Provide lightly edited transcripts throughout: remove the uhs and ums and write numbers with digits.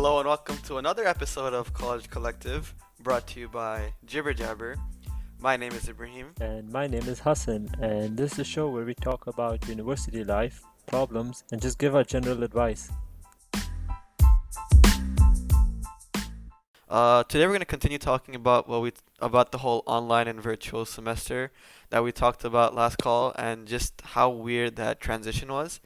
Hello and welcome to another episode of College Collective, brought to you by Jibber Jabber. My name is Ibrahim. And my name is Hassan, and this is a show where we talk about university life, problems, and just give our general advice. Today we're going to continue talking about about the whole online and virtual semester that we talked about last call and just how weird that transition was.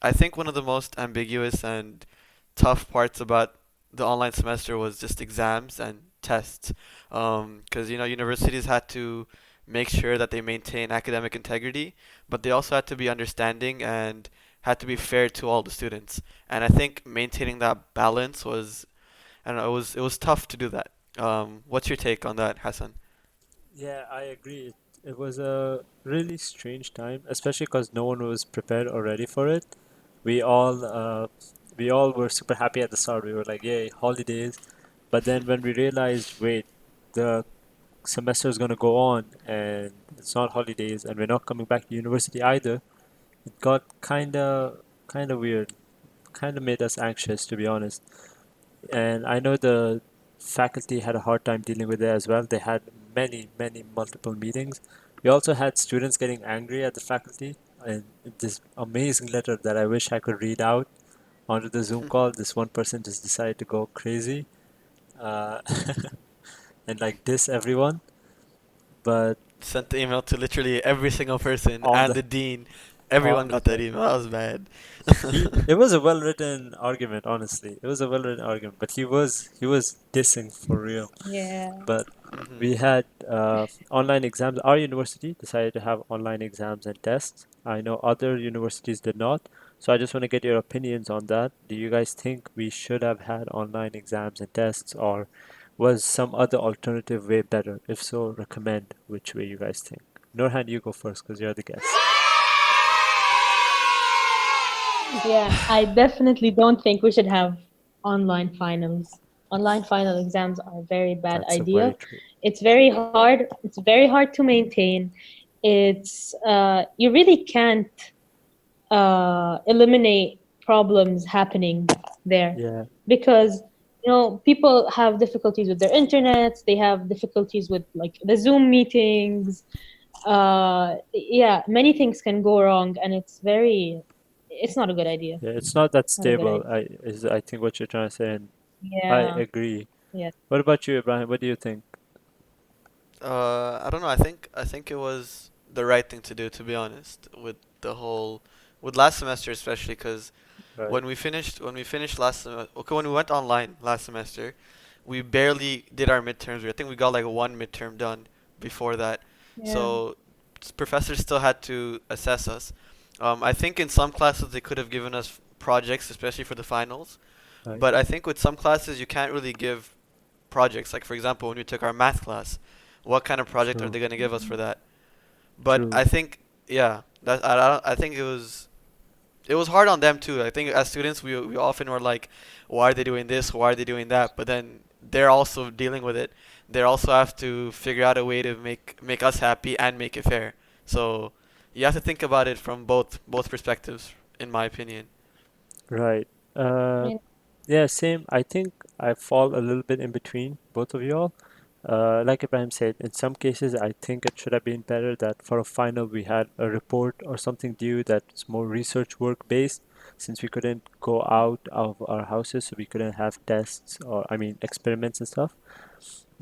I think one of the most ambiguous and tough parts about the online semester was just exams and tests. Because universities had to make sure that they maintain academic integrity, but they also had to be understanding and had to be fair to all the students. And I think maintaining that balance was, I don't know, it was tough to do that. What's your take on that, Hassan? Yeah, I agree. It was a really strange time, especially because no one was prepared or ready for it. We all, uh, we all were super happy at the start. We were like, "Yay, holidays!" But then when we realized, wait, the semester is gonna go on, and it's not holidays, and we're not coming back to university either, it got kinda weird. Kind of made us anxious, to be honest. And I know the faculty had a hard time dealing with it as well. They had many multiple meetings. We also had students getting angry at the faculty, and this amazing letter that I wish I could read out onto the Zoom call. This one person just decided to go crazy, uh, and like diss everyone, but Sent the email to literally every single person all and the the dean. all Everyone the got that time. email. That was bad. It was a well written argument, honestly. It was a well written argument, but he was dissing for real. Yeah. But hmm we had online exams. Our university decided to have online exams and tests. I know other universities did not. So I just want to get your opinions on that. Do you guys think we should have had online exams and tests, or was some other alternative way better? If so, recommend which way you guys think. Norhan, you go first because you're the guest. Yeah, I definitely don't think we should have online finals. Online final exams are a very bad That's a very idea. true. It's very hard. It's very hard to maintain. It's you really can't eliminate problems happening there Yeah, because people have difficulties with their internets. They have difficulties with like the Zoom meetings. Yeah, many things can go wrong, and it's not a good idea. yeah. It's not that Not a good stable. idea. I think what you're trying to say, and I Yeah. agree. Yeah. What about you, Ibrahim? What do you think? I don't know. I think it was the right thing to do, to be honest, with the whole, with last semester especially, because Right. when we finished okay, when we went online last semester, we barely did our midterms. I think we got like one midterm done before that, Yeah. so professors still had to assess us. I think in some classes they could have given us projects, especially for the finals. Right. But I think with some classes you can't really give projects. Like for example, when we took our math class, what kind of project are True. they gonna give us for that? But True. I think, yeah, I think it was hard on them too. I think as students we often were like, why are they doing this? Why are they doing that? But then they're also dealing with it. They also have to figure out a way to make us happy and make it fair. So you have to think about it from both perspectives, in my opinion. Right. Uh, Yeah. yeah, same. I think I fall a little bit in between both of y'all. Like Ibrahim said, in some cases, I think it should have been better that for a final we had a report or something due that's more research work based, since we couldn't go out of our houses, so we couldn't have tests or, I mean, experiments and stuff.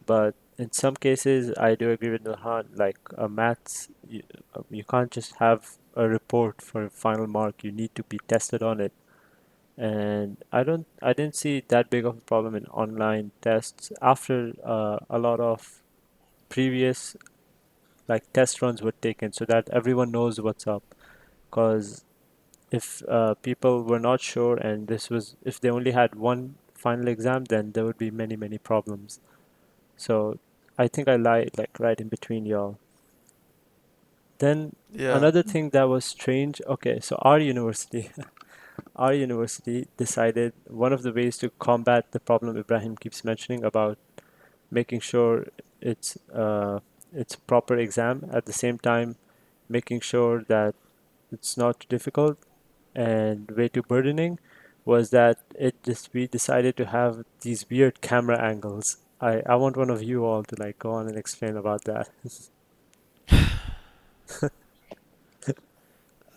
But in some cases, I do agree with Nurhan, like maths, you can't just have a report for a final mark. You need to be tested on it. And I didn't see that big of a problem in online tests after a lot of previous like test runs were taken so that everyone knows what's up. Because if people were not sure and this was if they only had one final exam, then there would be many problems. So I think I lie like right in between y'all. Then Yeah. another thing that was strange. Okay, so our university, our university decided one of the ways to combat the problem Ibrahim keeps mentioning about making sure it's it's proper exam at the same time making sure that it's not too difficult and way too burdening was that it just we decided to have these weird camera angles. I want one of you all to like go on and explain about that.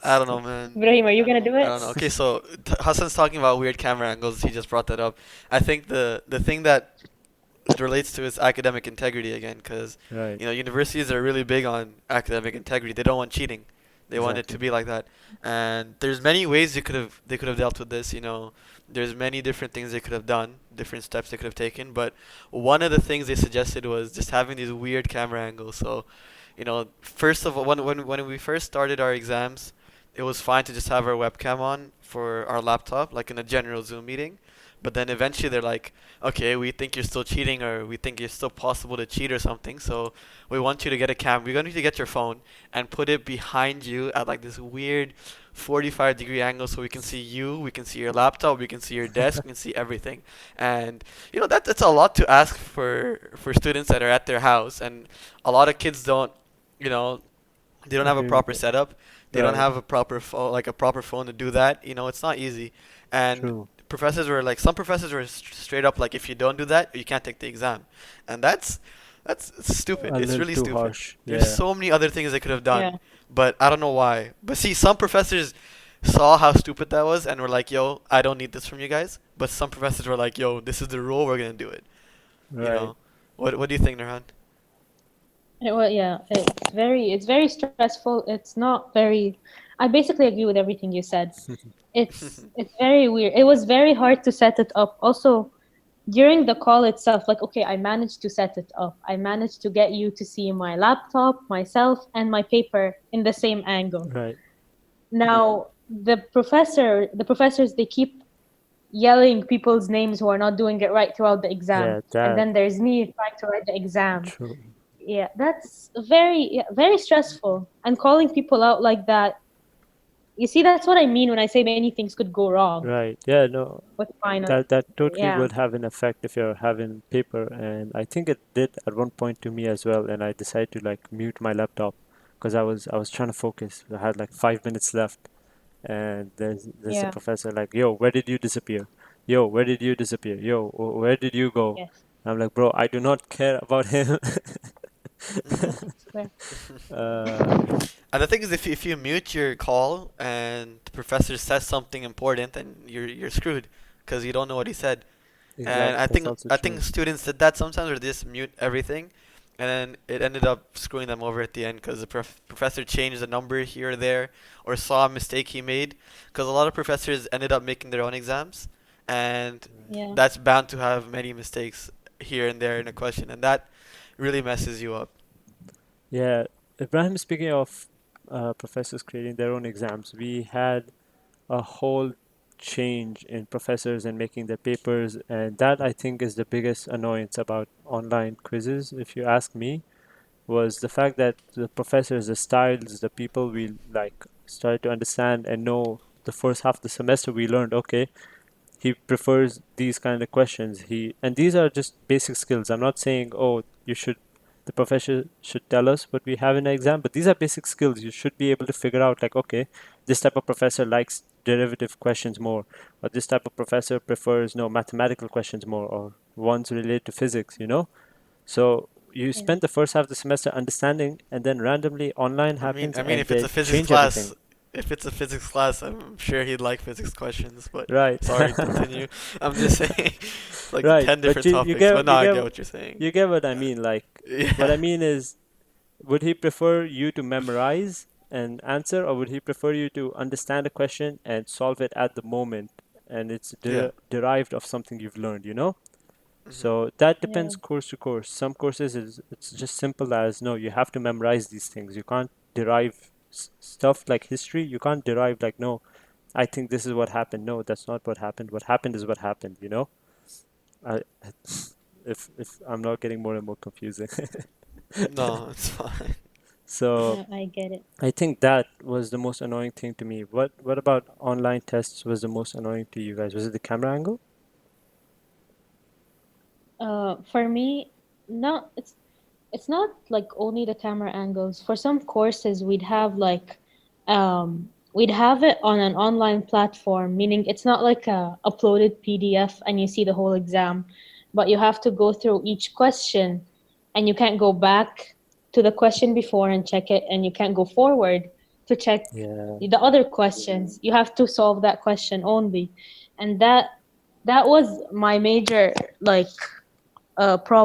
I don't know, man. Ibrahim, are you gonna do I it? don't know. Okay, so Hassan's talking about weird camera angles. He just brought that up. I think the thing that it relates to is academic integrity again, because Right, universities are really big on academic integrity. They don't want cheating. They want it to exactly. be like that. And there's many ways they could have dealt with this. There's many different things they could have done, different steps they could have taken. But one of the things they suggested was just having these weird camera angles. So, first of all, when we first started our exams, it was fine to just have our webcam on for our laptop, like in a general Zoom meeting. But then eventually they're like, okay, we think you're still cheating, or we think it's still possible to cheat or something. So we want you to get a cam. We're going to get your phone and put it behind you at like this weird 45-degree angle so we can see you, we can see your laptop, we can see your desk, we can see everything. And that's a lot to ask for students that are at their house, and a lot of kids don't, you know, they don't have a Agree with proper it. setup. They don't Right, have a proper phone, like a proper phone to do that. It's not easy. And true. some professors were straight up like, if you don't do that, you can't take the exam, and that's stupid. A It's little really too stupid. harsh. There's Yeah, so many other things they could have Yeah. done, but I don't know why. But see, some professors saw how stupid that was and were like, "Yo, I don't need this from you guys." But some professors were like, "Yo, this is the rule. We're gonna do it." You right. know, what do you think, Nurhan? Well, yeah, it's very stressful. It's not very. I basically agree with everything you said. It's very weird. It was very hard to set it up. Also, during the call itself, like, okay, I managed to set it up. I managed to get you to see my laptop, myself, and my paper in the same angle. Right. Now, the professors, they keep yelling people's names who are not doing it right throughout the exam. Yeah, And that then there's me trying to write the exam. true. Yeah, that's very, yeah, very stressful. And calling people out like that, you see, that's what I mean when I say many things could go wrong Right. Yeah, no, with finals. that totally Yeah, would have an effect if you're having paper, and I think it did at one point to me as well, and I decided to like mute my laptop because I was trying to focus. I had like 5 minutes left, and there's a yeah, professor like, "Yo, where did you disappear? Yo, where did you disappear? Yo, where did you go?" yes, I'm like, "Bro, I do not care about him." Mhm. swear. uh, And the thing is, if you mute your call and the professor says something important, then you're screwed because you don't know what he said. And exactly. I That's think also I think true. students did that sometimes, where they just mute everything, and then it ended up screwing them over at the end because the professor changed the number here or there, or saw a mistake he made. Because a lot of professors ended up making their own exams, and Yeah, that's bound to have many mistakes here and there in a question, and that really messes you up. Yeah, Ibrahim, speaking of professors creating their own exams, we had a whole change in professors and making their papers, and that I think is the biggest annoyance about online quizzes, if you ask me, was the fact that the professors, the styles, the people we like started to understand and know the first half of the semester we learned, okay, he prefers these kind of questions. And these are just basic skills. I'm not saying, oh, you should the professor should tell us what we have in an exam, but these are basic skills. You should be able to figure out, like, okay, this type of professor likes derivative questions more, or this type of professor prefers no mathematical questions more, or ones related to physics, you know. So you yeah, spend the first half of the semester understanding, and then randomly online I mean, happens I mean, and if it's they a physics change class, everything. I'm sure he'd like physics questions. But Right. sorry, continue. I'm just saying, it's like Right, 10 different but you topics. But get no, I get what you're saying. you get what I mean. Like, what I Yeah, mean is, would he prefer you to memorize an answer, or would he prefer you to understand a question and solve it at the moment, and it's yeah. derived of something you've learned, you know? Mhm. So that yeah, depends course to course. Some courses is it's just simple as no, you have to memorize these things. You can't derive stuff like history. You can't derive like no, I think this is what happened. No, that's not what happened. What happened is what happened, you know? I, if I'm not getting more and more confusing. No, it's fine. So yeah, I get it. I think that was the most annoying thing to me. What about online tests was the most annoying to you guys? Was it the camera angle? For me, no, it's not like only the camera angles. For some courses, we'd have like we'd have it on an online platform, meaning it's not like a uploaded PDF and you see the whole exam, but you have to go through each question and you can't go back to the question before and check it, and you can't go forward to check Yeah, the other questions. You have to solve that question only. And that was my major like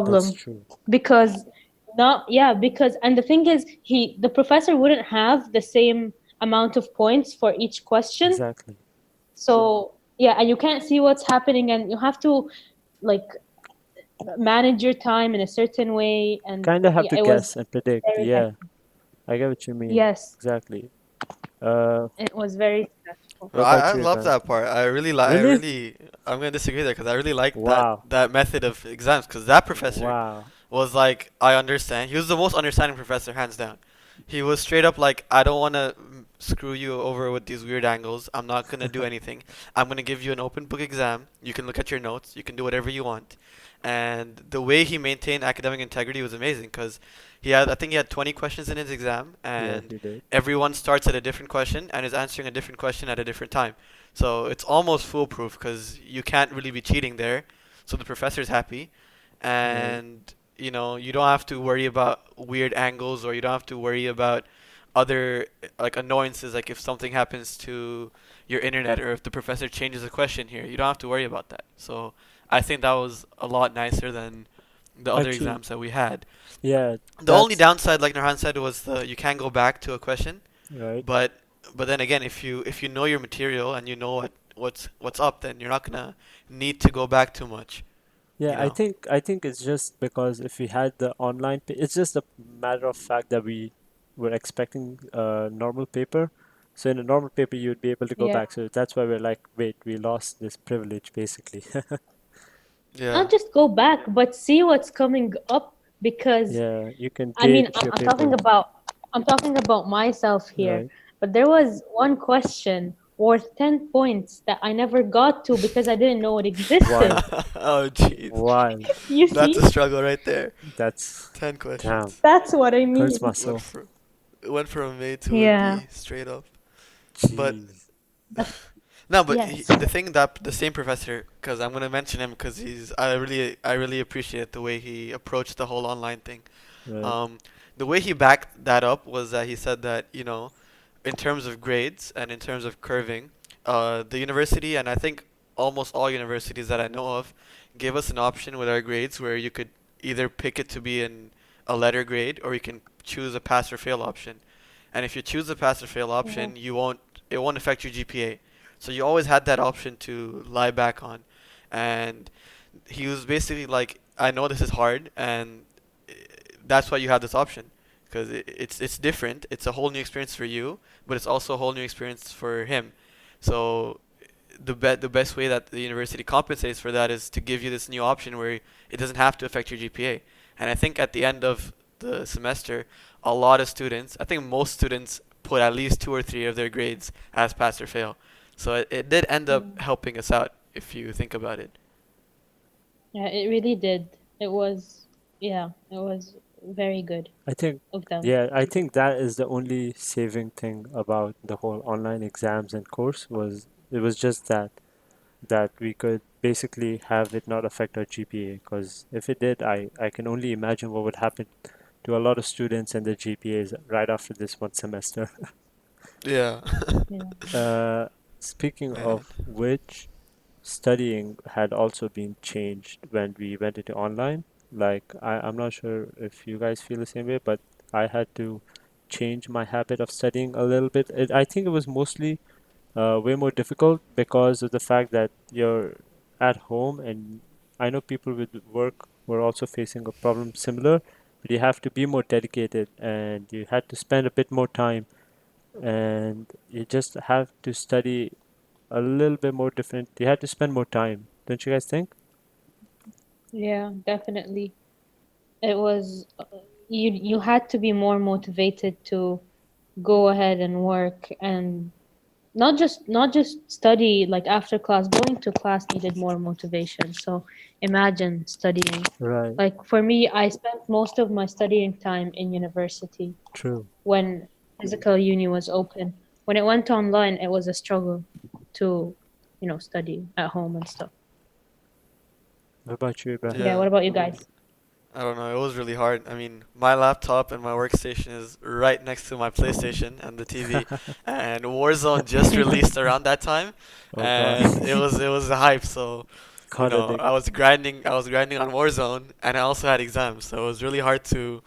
that's problem, true. because not yeah because and the thing is, the professor wouldn't have the same amount of points for each question. Exactly. So yeah, and you can't see what's happening, and you have to like manage your time in a certain way. And Kind of have yeah, to it was guess and predict. very Yeah, hectic. I get what you mean. Yes, Exactly. Uh, it was very stressful. Well, what I about you, love Ibrahim? that part. Really? I'm gonna disagree there because I really like Wow. that method of exams because that professor Wow. was like, I understand. He was the most understanding professor, hands down. He was straight up like, I don't want to screw you over with these weird angles. I'm not gonna do anything. I'm gonna give you an open book exam. You can look at your notes. You can do whatever you want. And the way he maintained academic integrity was amazing because I think he had 20 questions in his exam, Yeah, and he did. everyone starts at a different question and is answering a different question at a different time. So it's almost foolproof because you can't really be cheating there. So the professor's happy, Right. and you don't have to worry about weird angles, or you don't have to worry about other like annoyances, like if something happens to your internet or if the professor changes a question here, you don't have to worry about that. So I think that was a lot nicer than the other Actually, exams that we had. yeah, The only that's downside, like Norhan said, was you can't go back to a question. right. But then again, if you know your material and you know what's up, then you're not gonna need to go back too much. You Yeah, I know. think I think it's just because if we had the it's just a matter of fact that we were expecting a normal paper. So in a normal paper, you'd be able to go Yeah, back. So that's why we're like, wait, we lost this privilege, basically. Yeah. not just go back but see what's coming up, because Yeah, you can I mean, gauge your talking paper, about I'm talking about myself here, right? but there was one question worth 10 points that I never got to because I didn't know it existed. Wild, Oh, jeez. wild. You That's see? a struggle right there. That's 10 damn. questions. That's what I Hurts my mean. Went soul. from went from a to a Yeah. B straight up. But Jeez. But no, but yes. the thing that the same professor, because I'm gonna mention him because I really appreciate the way he approached the whole online thing. Right. Um, the way he backed that up was that he said that in terms of grades and in terms of curving, the university, and I think almost all universities that I know of, gave us an option with our grades where you could either pick it to be in a letter grade or you can choose a pass or fail option. And if you choose the pass or fail Yeah. option, it won't affect your GPA. So you always had that option to lie back on. And he was basically like, I know this is hard, and that's why you have this option, because it's different. It's a whole new experience for you, but it's also a whole new experience for him. So the best way that the university compensates for that is to give you this new option where it doesn't have to affect your GPA. And I think at the end of the semester, a lot of students, I think most students put at least two or three of their grades as pass or fail. So it did end up Yeah. helping us out if you think about it. Yeah, it really did. It was, yeah, it was very good I think, of them. yeah, I think that is the only saving thing about the whole online exams and course was it was just that we could basically have it not affect our GPA. Because if it did, I can only imagine what would happen to a lot of students and their GPAs right after this one semester. Yeah. Yeah. Uh, Speaking Man. of which, studying had also been changed when we went into online. Like, I'm not sure if you guys feel the same way, but I had to change my habit of studying a little bit. I think it was mostly way more difficult because of the fact that you're at home, and I know people with work were also facing a problem similar, but you have to be more dedicated and you had to spend a bit more time and you just have to study a little bit more different. You had to spend more time, don't you guys think? Yeah, definitely. It was you had to be more motivated to go ahead and work, and not just study like after class. Going to class needed more motivation. So imagine studying. Right, Like for me, I spent most of my studying time in university true. when physical uni was open. when it went online, it was a struggle to, study at home and stuff. What about you, Ibrahim? Yeah, Yeah. what about you guys? I don't know. It was really hard. I mean, my laptop and my workstation is right next to my PlayStation and the TV, and Warzone just released around that time, Oh God, and it was a hype. So caught a I was grinding. I was grinding on Warzone, and I also had exams, so it was really hard to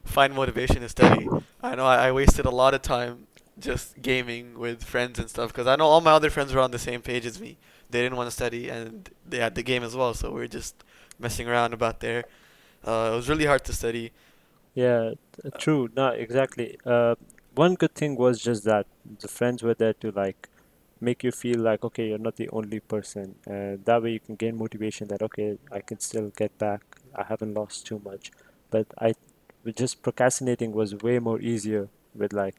find motivation to study. I know I wasted a lot of time just gaming with friends and stuff because I know all my other friends were on the same page as me. They didn't want to study, and they had the game as well, so we were just messing around about there. It was really hard to study. Yeah, true. Not exactly. One good thing was just that the friends were there to like make you feel like okay, you're not the only person, and that way you can gain motivation that okay, I can still get back. I haven't lost too much. But with just procrastinating was way more easier with like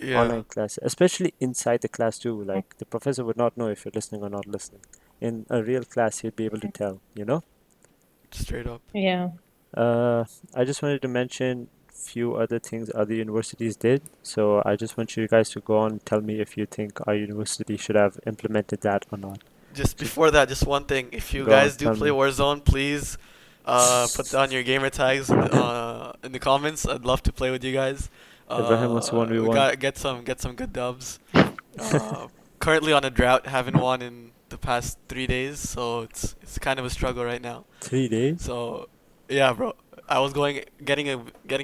Yeah, online class, especially inside the class too. Like the professor would not know if you're listening or not listening. In a real class, he'd be able to tell, you know? straight up. Yeah. Uh, I just wanted to mention few other things other universities did. So I just want you guys to go on and tell me if you think our university should have implemented that or not. Just So before that, just one thing. If you go on, guys do tell play me. Warzone, please put down your gamer tags in the comments. I'd love to play with you guys. Ibrahim wants to We 1v1. got get some good dubs. Uh, Currently on a drought, haven't won in the past 3 days, so it's kind of a struggle right now. 3 days? So yeah, bro. I was getting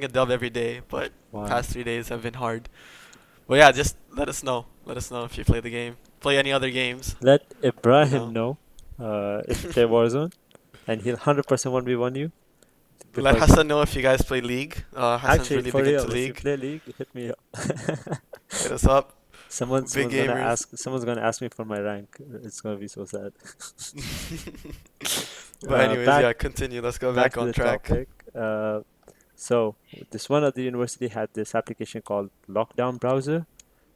a dub every day, but Wow. past 3 days have been hard. But yeah, just let us know. Let us know if you play the game. Play any other games, Let you Ibrahim know. know if you play Warzone, and he'll 100% 1v1 you Let because Hassan know if you guys play League. Hassan's actually, really for big into real, if you League. play League, hit me up. Hit us up. Big gamers. Someone's gonna ask me for my rank. It's gonna be so sad. But anyways, Back yeah, continue. Let's go back back to on the track. topic. So this one other university had this application called Lockdown Browser,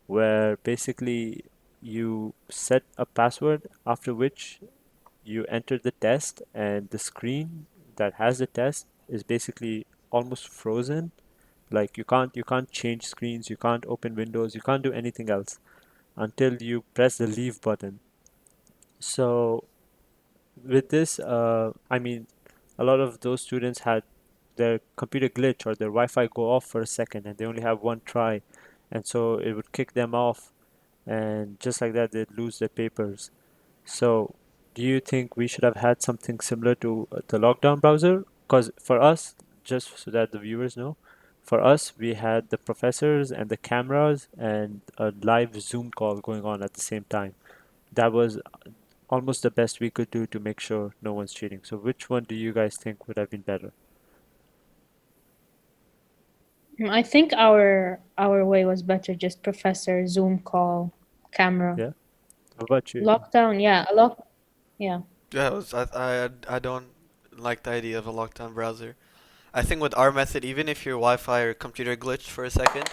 where basically you set a password after which you enter the test, and the screen that has the test is basically almost frozen. Like you can't change screens, you can't open windows, you can't do anything else until you press the leave button. So with this, I mean, a lot of those students had their computer glitch or their Wi-Fi go off for a second, and they only have one try, and so it would kick them off, and just like that, they'd lose their papers. So, do you think we should have had something similar to the lockdown browser? Because for us, just so that the viewers know, for us, we had the professors and the cameras and a live Zoom call going on at the same time. That was almost the best we could do to make sure no one's cheating. So, which one do you guys think would have been better? I think our way was better, just professor, Zoom call, camera. Yeah. What about you? Lockdown, yeah, yeah. Yeah, I don't like the idea of a lockdown browser. I think with our method, even if your Wi-Fi or computer glitched for a second,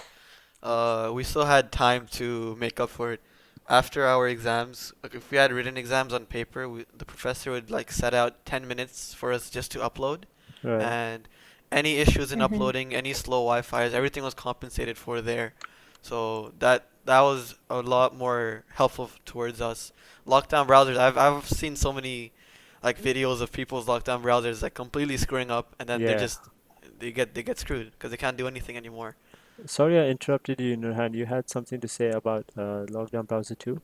we still had time to make up for it. After our exams, like if we had written exams on paper, the professor would like set out 10 minutes for us just to upload, Right. and any issues in Hmm. uploading, any slow Wi-Fi's, everything was compensated for there. So that was a lot more helpful towards us. Lockdown browsers, I've seen so many like videos of people's lockdown browsers like completely screwing up, and then Yeah. they get screwed because they can't do anything anymore. Sorry I interrupted you, Nurhan. You had something to say about lockdown browser too?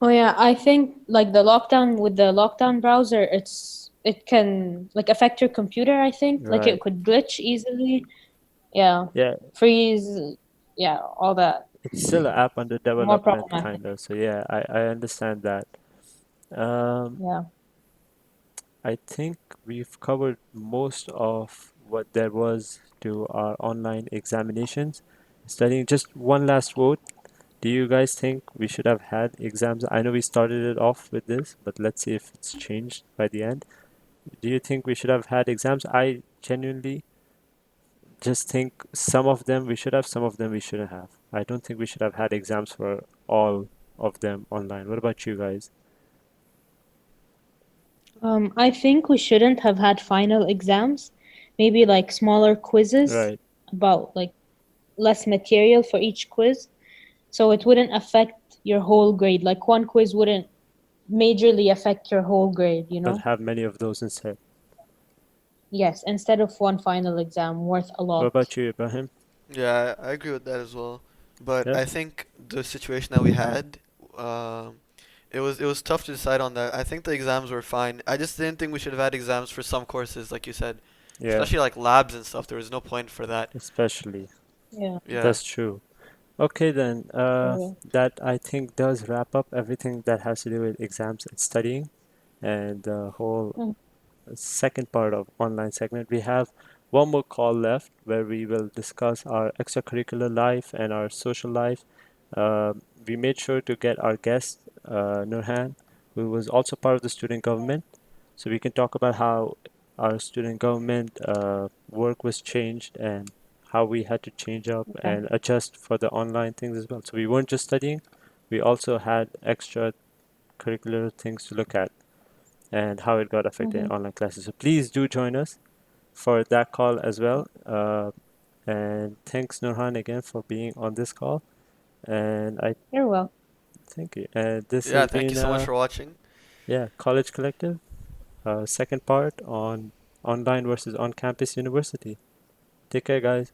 Oh yeah, I think like the lockdown with the lockdown browser, it can like affect your computer, I think. Like it Right. could glitch easily. Yeah. Yeah, Freeze, yeah, all that. it's still an app under More development, problematic. kind of. So yeah, I understand that. Um, Yeah. I think we've covered most of what there was to our online examinations. Studying, just one last vote. Do you guys think we should have had exams? I know we started it off with this, but let's see if it's changed by the end. Do you think we should have had exams? I genuinely just think some of them we should have, some of them we shouldn't have. I don't think we should have had exams for all of them online. What about you guys? I think we shouldn't have had final exams. Maybe like smaller quizzes Right. about like less material for each quiz. So it wouldn't affect your whole grade. Like one quiz wouldn't majorly affect your whole grade, you But know? have many of those instead. Yes, instead of one final exam worth a What lot. about you, Ibrahim? Yeah, I agree with that as well. But Yeah, I think the situation that we had, um, it was tough to decide on that. I think the exams were fine. I just didn't think we should have had exams for some courses, like you said, yeah, especially like labs and stuff. There was no point for that. especially. Yeah. Yeah. That's true. Okay, then, For that I think does wrap up everything that has to do with exams and studying and the whole real. second part of online segment. We have one more call left where we will discuss our extracurricular life and our social life. We made sure to get our guest, Nurhan, who was also part of the student government, so we can talk about how our student government work was changed and how we had to change up Okay. and adjust for the online things as well. So we weren't just studying, we also had extra curricular things to look at and how it got affected in Mm-hmm. online classes. So please do join us for that call as well. And thanks Nurhan again for being on this call. And I You're welcome. thank you. And this Yeah, has thank you been so much for watching. yeah, College Collective, second part on online versus on campus university. Take care, guys.